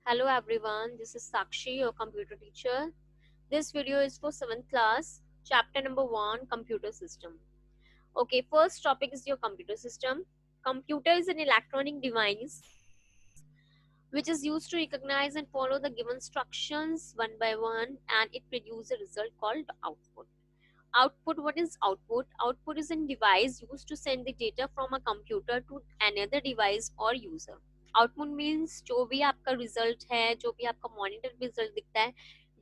Hello everyone, this is Sakshi, your computer teacher. This video is for 7th class, chapter number 1, computer system. Okay, first topic is your computer system. Computer is an electronic device which is used to recognize and follow the given instructions one by one, and it produces a result called output. Output, what is output? Output is a device used to send the data from a computer to another device or user. Output means जो भी आपका result है, जो भी आपका monitor result दिखता है,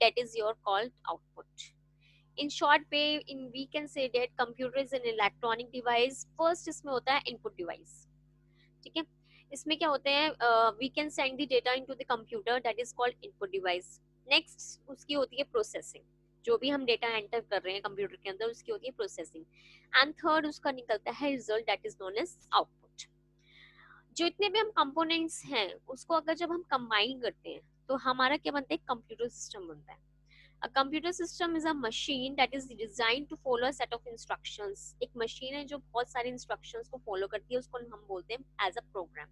that is your called output. In short way, in we can say that computer is an electronic device. First इसमें होता है input device. ठीक है, इसमें क्या होते हैं, we can send the data into the computer, that is called input device. Next उसकी होती है processing. जो भी हम डेटा एंटर कर रहे हैं कंप्यूटर के अंदर, उसकी होती है प्रोसेसिंग. एंड थर्ड उसका निकलता है result, that is known as output. जितने भी हम कंपोनेंट्स हैं उसको अगर जब हम कंबाइन करते हैं तो हमारा क्या बनता है, कंप्यूटर सिस्टम बनता है. A computer system is a machine that is designed to follow a set of instructions. एक मशीन है जो बहुत सारे इंस्ट्रक्शंस को फॉलो करती है, उसको हम बोलते हैं as a program.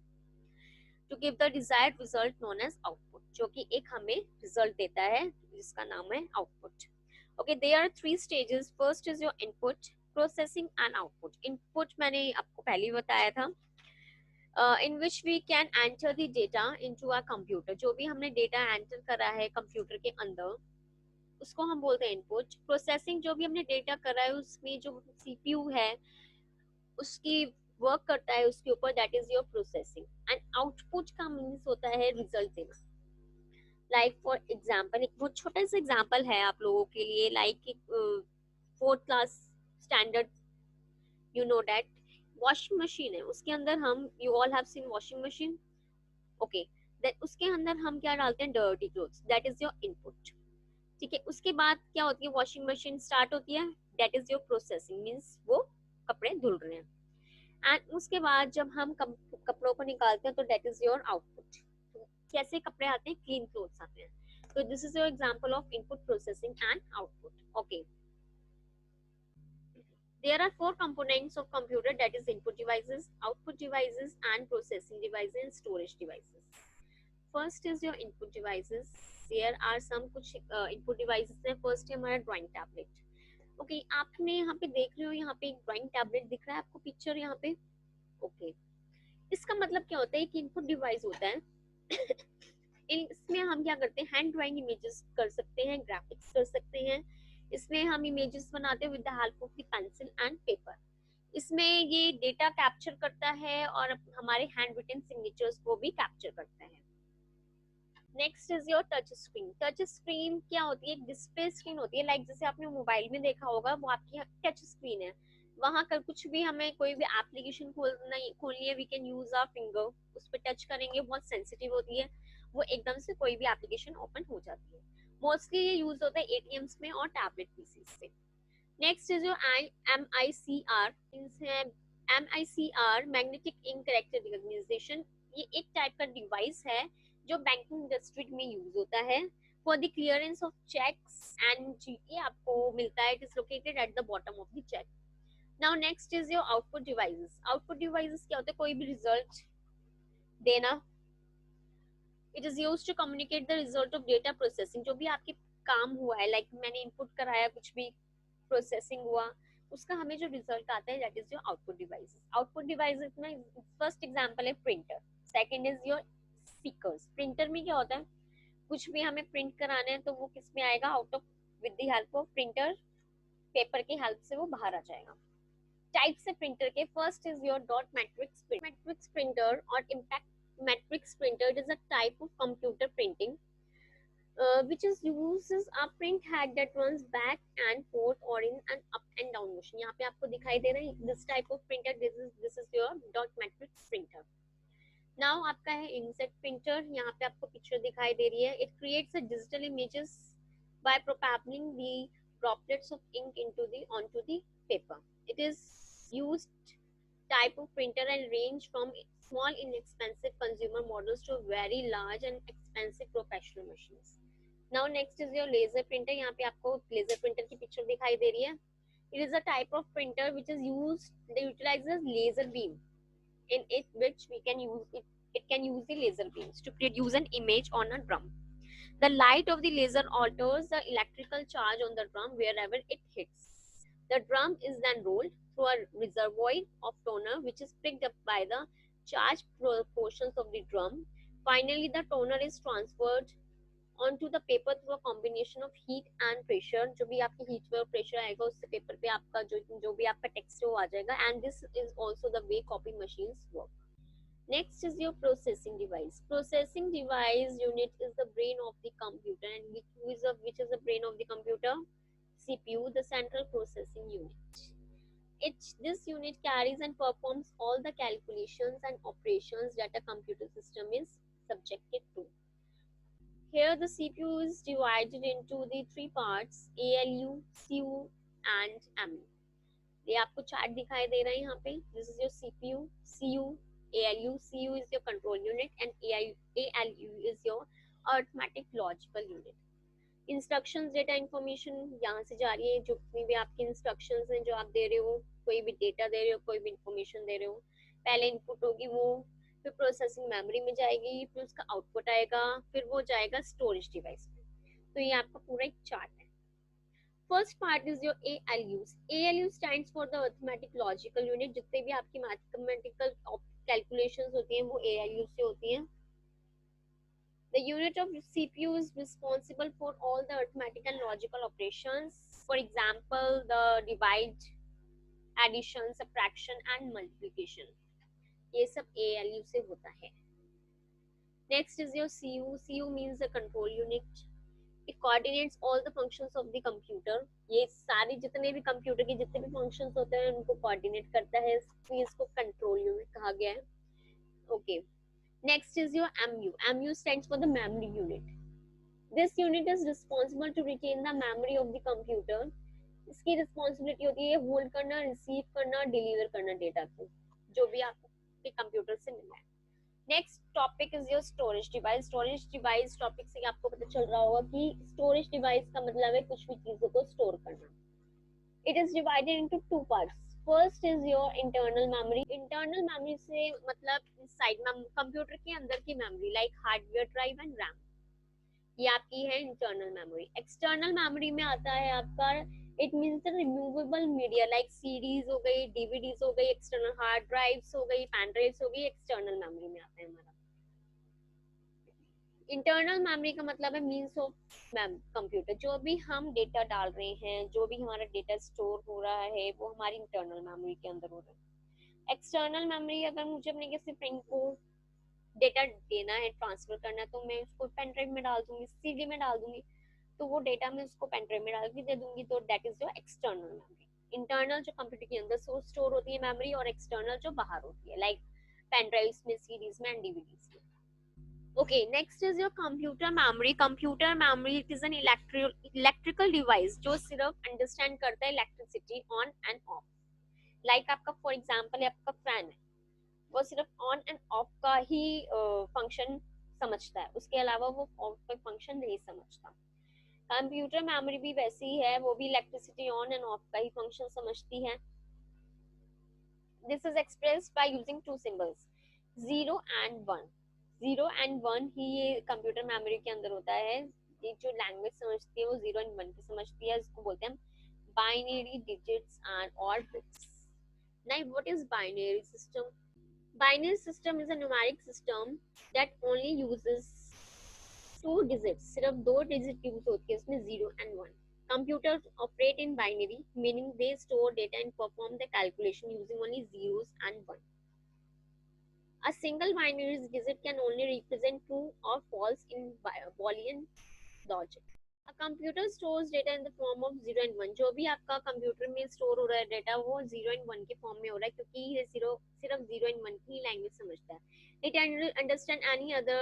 To give the desired result known as output, जो कि एक हमें रिजल्ट देता है जिसका नाम है output. Okay, there are 3 stages. First is your input, processing and output. Input मैंने आपको पहले ही बताया था, in which we can enter the data into our computer. जो भी हमने डेटा एंटर करा है कंप्यूटर के अंदर उसको हम बोलते हैं इनपुट. प्रोसेसिंग, जो भी हमने डेटा करा है उसमें जो सीपीयू है उसकी वर्क करता है उसके ऊपर, that is your processing. And output का मीन्स होता है रिजल्ट देना. लाइक फॉर एग्जाम्पल, एक बहुत छोटा सा एग्जाम्पल है आप लोगों के लिए. Like 4th class standard, you know that washing machine है, उसके अंदर हम, you all have seen washing machine. Okay, then उसके अंदर हम क्या डालते हैं, dirty clothes, that is your input. ठीक है, उसके बाद क्या होती है, वॉशिंग मशीन स्टार्ट होती है, that is your processing, means वो कपड़े धुल रहे हैं. एंड उसके बाद जब हम कपड़ों को निकालते हैं तो दैट इज योर आउटपुट. कैसे कपड़े आते हैं, क्लीन क्लोथ्स आते हैं. तो this is your example of input, processing and output. Okay, there are 4 components of computer, that is input devices, output devices and processing devices and storage devices. First is your input devices. There are some कुछ input devices है. First है हमारा drawing tablet. Okay, आपने यहाँ पे देख रहे हो, यहाँ पे एक ड्राइंग टैबलेट दिख रहा है आपको, पिक्चर यहाँ पे. ओके, इसका मतलब क्या होता है, एक इनपुट डिवाइस होता है. इसमें हम क्या करते हैं, हैंड ड्राइंग इमेजेस कर सकते हैं, ग्राफिक्स कर सकते हैं. इसमें हम इमेजेस बनाते हैं with the help of the pencil and paper. इसमें ये डेटा कैप्चर करता है और हमारे हैंड रिटन सिग्नेचर्स को भी कैप्चर करता है. Next is your touch screen. Touch screen क्या होती है, एक डिस्प्ले स्क्रीन होती है. लाइक जैसे आपने मोबाइल में देखा होगा, वो आपकी टच स्क्रीन है. वहां कर कुछ भी हमें कोई भी एप्लीकेशन खोलनी है, we can use our finger, उस पर टच करेंगे, बहुत सेंसिटिव होती है, वो एकदम से कोई भी एप्लीकेशन ओपन हो जाती है. मोस्टली ये यूज होता है एटीएम्स में और टैबलेट पीसी से. Next is your MICR. MICR, magnetic ink character recognition. ये एक टाइप का डिवाइस है जो बैंकिंग इंडस्ट्री में यूज होता है for the clearance of cheques and ये आपको मिलता है, it is located at the bottom of the cheque. Now next is your output devices. Output devices क्या होता है, कोई भी रिजल्ट देना. It is used to communicate the result of data processing. जो भी आपके काम हुआ है, लाइक मैंने इनपुट कराया, कुछ भी प्रोसेसिंग हुआ, उसका हमें जो रिजल्ट आता है, that is your output devices. Output devices में फर्स्ट एग्जांपल है printer. Second is your speakers. Printer में क्या होता है, कुछ भी हमें प्रिंट कराना है तो वो किस में आएगा, out of, with the help of printer, paper की हेल्प से वो बाहर आ जाएगा. टाइप्स है प्रिंटर के. First is your dot matrix printer और impact matrix printer. It is a type of computer printing which is uses a print head that runs back and forth or in an up and down motion. यहाँ पे आपको दिखाई दे रहा है this type of printer. This is your dot matrix printer. Now आपका है inkjet printer. यहाँ पे आपको पिक्चर दिखाई दे रही है. It creates a digital images by propelling the droplets of ink onto the paper. It is used type of printer and range from small inexpensive consumer models to very large and expensive professional machines. Now next is your laser printer. यहाँ पे आपको laser printer की picture दिखाई दे रही है. It is a type of printer which is used, it utilizes laser beam in it, which we can use it It can use the laser beams to produce an image on a drum. The light of the laser alters the electrical charge on the drum wherever it hits. The drum is then rolled through a reservoir of toner which is picked up by the charged portions of the drum. Finally, the toner is transferred onto the paper through a combination of heat and pressure. जो भी आपकी heat व pressure आएगा उससे paper पे आपका जो भी आपका text है वो आ जाएगा. And this is also the way copy machines work. Next is your processing device. Processing device unit is the brain of the computer. And which is the brain of the computer? CPU, the central processing unit. This unit carries and performs all the calculations and operations that a computer system is subjected to. Here the CPU is divided into the three parts: ALU, CU and MU. ये आपको chart दिखाई दे रहा है यहाँ पे. This is your CPU, CU, ALU. CU is your control unit and ALU is your arithmetic logical unit. Instructions data information यहाँ से जा रही है. जो भी आपकी इंस्ट्रक्शंस हैं जो आप दे रहे हो, कोई भी डेटा दे रहे हो, कोई भी इंफॉर्मेशन दे रहे हो, पहले इनपुट होगी वो, फिर प्रोसेसिंग मेमोरी में जाएगी, फिर उसका आउटपुट आएगा, फिर वो जाएगा स्टोरेज डिवाइस में. तो ये आपका पूरा एक चार्ट है. First part is your ALUs. ALU stands for the arithmetic logical unit. जितने भी आपकी मैथमेटिकल कैलकुलेशंस होती हैं वो ALU से होती हैं. The unit of CPU is responsible for all the arithmetic and logical operations. For example, the divide, addition, subtraction and multiplication. ये सब ALU से होता है. Next is your CU. CU means the control unit. It coordinates all the functions of the computer. ये सारे जितने भी computer के जितने भी functions होते हैं उनको coordinate करता है. इसको control unit कहा गया है. Okay. Next is your MU. MU stands for the memory unit. This unit is responsible to retain the memory of the computer. इसकी responsibility होती है होल्ड करना, रिसीव करना, डिलीवर करना डेटा को जो भी आपके कंप्यूटर से मिला है. Next topic is your storage device. Storage device topic से आपको पता चल रहा होगा कि स्टोरेज डिवाइस का मतलब है कुछ भी चीजों को स्टोर करना. It is divided into two parts. First is your internal memory. Internal memory से मतलब साइड में कंप्यूटर के अंदर की memory like hardware drive and RAM, ये आपकी है इंटरनल मेमोरी. एक्सटर्नल मेमोरी में आता है आपका it means the removable media like CDs हो गई, डीवीडीज हो गई, एक्सटर्नल हार्ड ड्राइव्स हो गई, पेन ड्राइव्स हो गई, एक्सटर्नल मेमोरी में आता है हमारा. इंटरनल मेमोरी का मतलब है मींस ऑफ कंप्यूटर. जो भी हम डेटा डाल रहे हैं, जो भी हमारा डेटा स्टोर हो रहा है वो हमारी इंटरनल मेमोरी के अंदर हो रहा है. एक्सटर्नल मेमोरी अगर मुझे अपने किसी फ्रेंड को डेटा देना है, ट्रांसफर करना है, तो मैं उसको पेन ड्राइव में डाल दूंगी, सीडी में डाल दूंगी, तो वो डेटा मैं उसको पेन ड्राइव में डाल के दे दूंगी. तो that is your external memory. Internal जो कंप्यूटर के अंदर स्टोर होती है मेमोरी, और एक्सटर्नल जो बाहर होती है लाइक पेन ड्राइव्स में, सीडीज में एंड डीवीडीज में. Okay, next is your computer memory. Computer memory it is an electrical device जो सिर्फ understand करता है electricity on and off. Like आपका for example आपका fan है, वो सिर्फ on and off का ही function समझता है, उसके अलावा वो off का function नहीं समझता. कंप्यूटर मेमोरी भी वैसी ही है, वो भी इलेक्ट्रिसिटी ऑन एंड ऑफ का ही फंक्शन समझती है. This is expressed by using to symbols 0 and 1. 0 and 1 ही ये कंप्यूटर मेमोरी के अंदर होता है. ये जो लैंग्वेज समझती है वो 0 and 1 की समझती है. इसको बोलते हैं बाइनरी डिजिट्स एंड और bits. Now what is binary system? Binary system is a numeric system that only uses 2 digits. सिर्फ 2 डिजिट यूज होती है इसमें 0 and 1. Computers operate in binary, meaning they store data and perform the calculation using only zeros and 1. A single binary digit can only represent true or false in Boolean logic. A computer stores data in the form of 0 and 1. जो भी आपका computer में store हो रहा है data वो 0 and 1 के form में हो रहा है, क्योंकि ये सिर्फ 0 and 1 की लैंग्वेज समझता है. It can understand any other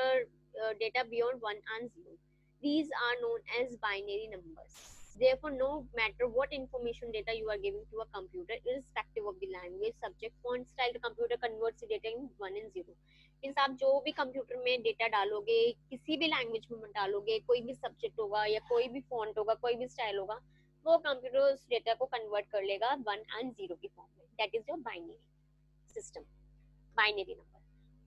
data beyond 1 and 0. These are known as binary numbers. Therefore, no matter what information data you are giving to a computer, irrespective of the language, subject, font, style, the computer converts the data in 1 and 0. Means आप जो भी computer में data डालोगे, किसी भी language में डालोगे, कोई भी सब्जेक्ट होगा या कोई भी फॉन्ट होगा, कोई भी स्टाइल होगा, वो कंप्यूटर उस डेटा को कन्वर्ट कर लेगा 1 and 0 की फॉर्म में. That is your binary system, binary number.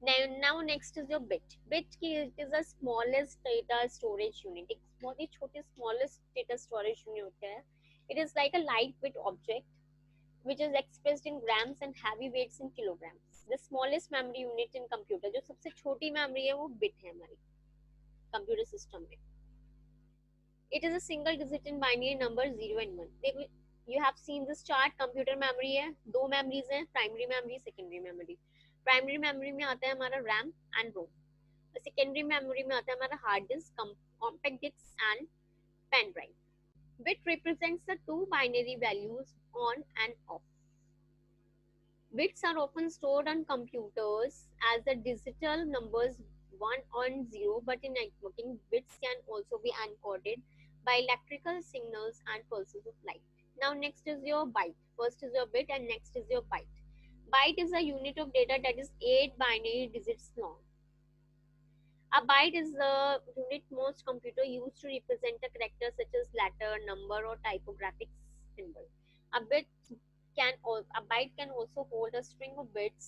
Now next is your bit. Bit it is the smallest data storage unit. एक बहुत ही छोटे smallest data storage unit होता है. It is like a lightweight object which is expressed in grams and heavy weights in kilograms. The smallest memory unit in computer, जो सबसे छोटी memory है वो bit है हमारी computer system में. It is a single digit in binary number 0 and 1. You have seen this chart. Computer memory है, दो memories हैं, primary memory, secondary memory. Primary memory में आता है हमारा RAM and ROM. Secondary memory में आता है हमारा hard disk, compact disk and pen drive. Bit represents the two binary values on and off. Bits are often stored on computers as the digital numbers 1 and 0, but in networking, bits can also be encoded by electrical signals and pulses of light. Now next is your byte. First is your bit and next is your byte. Byte is a unit of data that is 8 binary digits long. A byte is the unit most computers use to represent a character such as letter, number, or typographic symbol. A byte can also hold a string of bits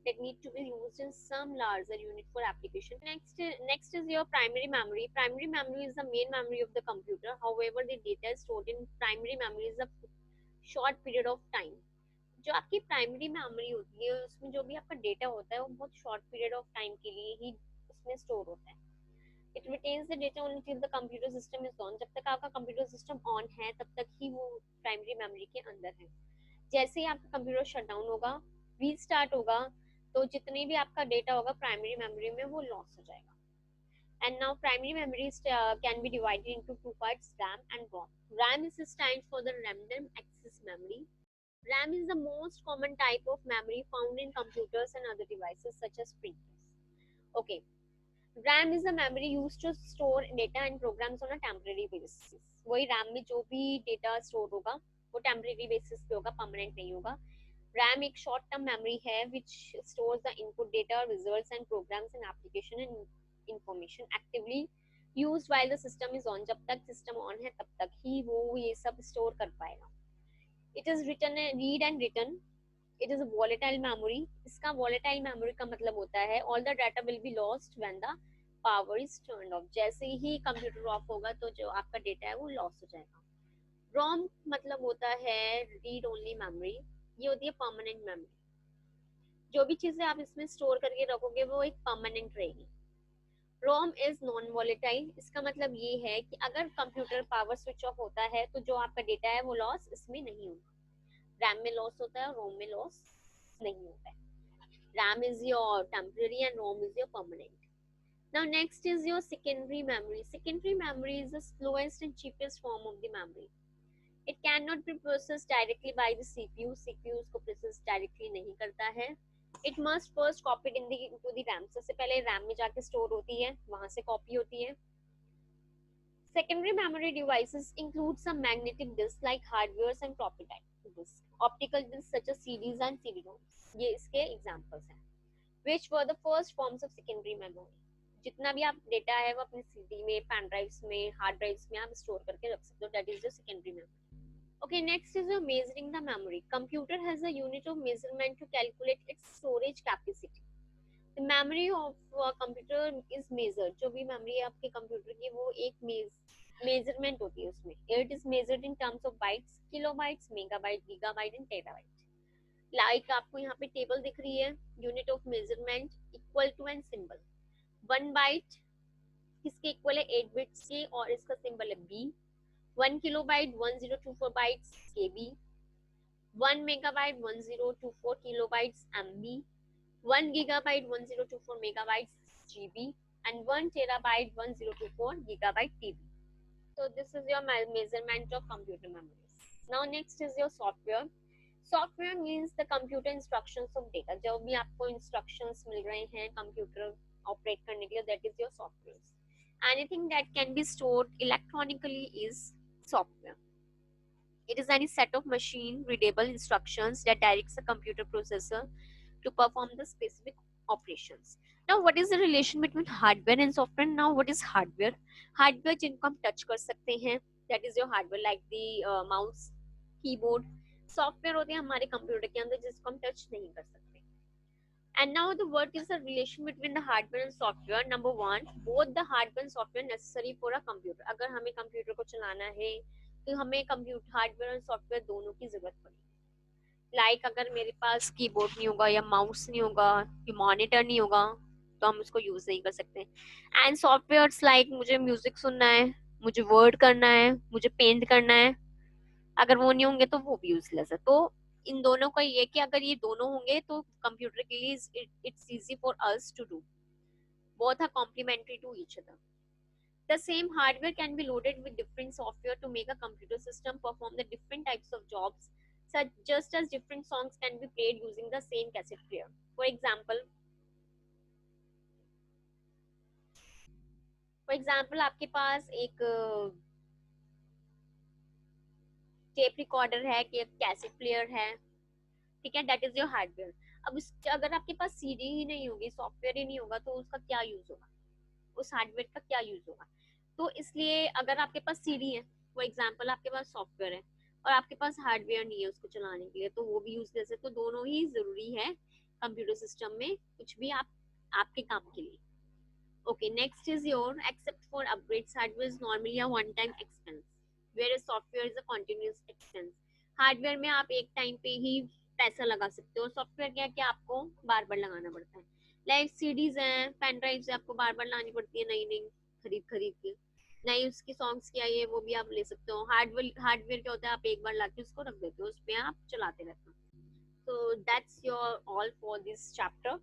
that need to be used in some larger unit for application. Next is your primary memory. Primary memory is the main memory of the computer. However, the data stored in primary memory is a short period of time. जो आपकी primary memory होती है उसमें जो भी आपका data होता है वो बहुत शॉर्ट पीरियड ऑफ टाइम के लिए ही उसमें स्टोर होता है. It retains the data only till the computer system is on. जब तक आपका कंप्यूटर सिस्टम ऑन है तब तक ही वो प्राइमरी मेमोरी के अंदर है. जैसे ही आपका कंप्यूटर शट डाउन होगा, रीस्टार्ट होगा, तो जितने भी आपका डेटा होगा प्राइमरी मेमोरी में वो लॉस हो जाएगा. And now primary memories can be divided into two parts, RAM and ROM. RAM is stands for the random access memory. RAM is the most common type of memory found in computers and other devices such as printers. Okay, RAM is the memory used to store data and programs on a temporary basis. वही RAM में जो भी data store होगा वो temporary basis पे होगा, permanent नहीं होगा. RAM एक short term memory है which stores the input data, results and programs and application and information actively used while the system is on. जब तक system on है तब तक ही वो ये सब store कर पाएगा. It is written read and written. It is a volatile memory. इसका volatile memory का मतलब होता है all the data will be lost when the power is turned off. जैसे ही कंप्यूटर ऑफ होगा तो जो आपका डेटा है वो लॉस हो जाएगा. ROM मतलब होता है read only memory. ये होती है permanent memory. जो भी चीजें आप इसमें स्टोर करके रखोगे वो एक परमानेंट रहेगी. रोम इज नॉन वॉलेटाइल. इसका मतलब ये है कि अगर कंप्यूटर पावर स्विच ऑफ होता है तो जो आपका डेटा है वो लॉस इसमें नहीं होगा. रैम में लॉस होता है, रोम में लॉस नहीं होता है. RAM is your temporary and ROM is your permanent. Now next is your secondary memory. Secondary memory is the slowest and cheapest form of the memory. It cannot be processed directly by the CPU. CPU उसको process directly नहीं करता है. It must first copied into the RAM. सबसे पहले RAM में जाके store होती है, वहाँ से copy होती है. Secondary memory devices include some magnetic disks like hardware and floppy disks. Optical disks such as CDs and CD-ROMs. ये इसके examples हैं. Which were the first forms of secondary memory. जितना भी आप डेटा है वो अपने CD में, पेन ड्राइव्स में, हार्ड ड्राइव्स में आप स्टोर करके रख सकते हो. That is the secondary memory. Okay, next is measuring the memory. Computer has a unit of measurement to calculate its storage capacity. The memory of a computer is measured. जो भी memory है आपके computer की वो एक measurement होती है उसमें. It is measured in terms of bytes, kilobytes, megabyte, gigabyte and terabyte. Like आपको यहाँ पे टेबल दिख रही है, unit of measurement equal to and symbol. 1 byte किसके इक्वल है 8 बिट्स के और इसका सिंबल है B. 1 kilobyte 1024 bytes KB. 1 megabyte 1024 kilobytes MB. 1 gigabyte 1024 megabytes GB and 1 terabyte 1024 gigabyte TB. So this is your measurement of computer memories. Now next is your software. Software means the computer instructions of data. जो भी आपको instructions मिल रहे हैं computer operate करने के लिए, that is your software. Anything that can be stored electronically is software. It is any set of machine readable instructions that directs a computer processor to perform the specific operations. Now what is the relation between hardware and software? Now what is hardware? Hardware जिनको हम touch कर सकते हैं, that is your hardware, like the mouse, keyboard. Software होते हैं हमारे computer के अंदर जिसको हम touch नहीं कर सकते. And now the work is the relation between the hardware and software. Number one, both the hardware and software necessary for a computer. अगर हमें कंप्यूटर को चलाना है तो हमें कंप्यूटर हार्डवेयर और सॉफ्टवेयर दोनों की जरूरत पड़ेगी. लाइक अगर मेरे पास कीबोर्ड नहीं होगा या माउस नहीं होगा या मॉनिटर नहीं होगा तो हम उसको यूज नहीं कर सकते. एंड सॉफ्टवेयर लाइक मुझे म्यूजिक सुनना है, मुझे वर्ड करना है, मुझे पेंट करना है, अगर वो नहीं होंगे तो वो भी यूजलेस है. तो इन दोनों का ये कि अगर ये दोनों होंगे तो कंप्यूटर के लिए it's easy for us to do. Both are complementary to each other. The same hardware can be loaded with different software to make a computer system perform the different types of jobs, such just as different songs can be played using the same cassette player. For example, आपके पास एक tape recorder है कि cassette player है, ठीक है, that is your hardware. अब अगर आपके पास सीडी ही नहीं होगी, सॉफ्टवेयर ही नहीं होगा तो उसका क्या यूज होगा, उस हार्डवेयर का क्या यूज होगा. तो इसलिए अगर आपके पास सीडी है, फॉर एग्जांपल आपके पास सॉफ्टवेयर है और आपके पास हार्डवेयर नहीं है उसको चलाने के लिए, तो वो भी यूजलेस है. तो दोनों ही जरूरी है कंप्यूटर सिस्टम में, कुछ भी आप आपके काम के लिए. Okay, next is your except for upgrades, hardware is normally a one time expense, whereas software is a continuous expense. Hardware में आप एक टाइम पे ही पैसा लगा सकते हो, सॉफ्टवेयर क्या कि आपको बार बार लगाना पड़ता है. लाइक सीडीज हैं, पेन ड्राइव से आपको बार बार लानी पड़ती है, नई नई खरीद खरीद के. नई उसकी सॉन्ग्स क्या है वो भी आप ले सकते हो. हार्डवेयर क्या होता है, आप एक बार लाके उसको रख देते हो, उसमें आप चलाते रहते हो. So that's your all for this chapter.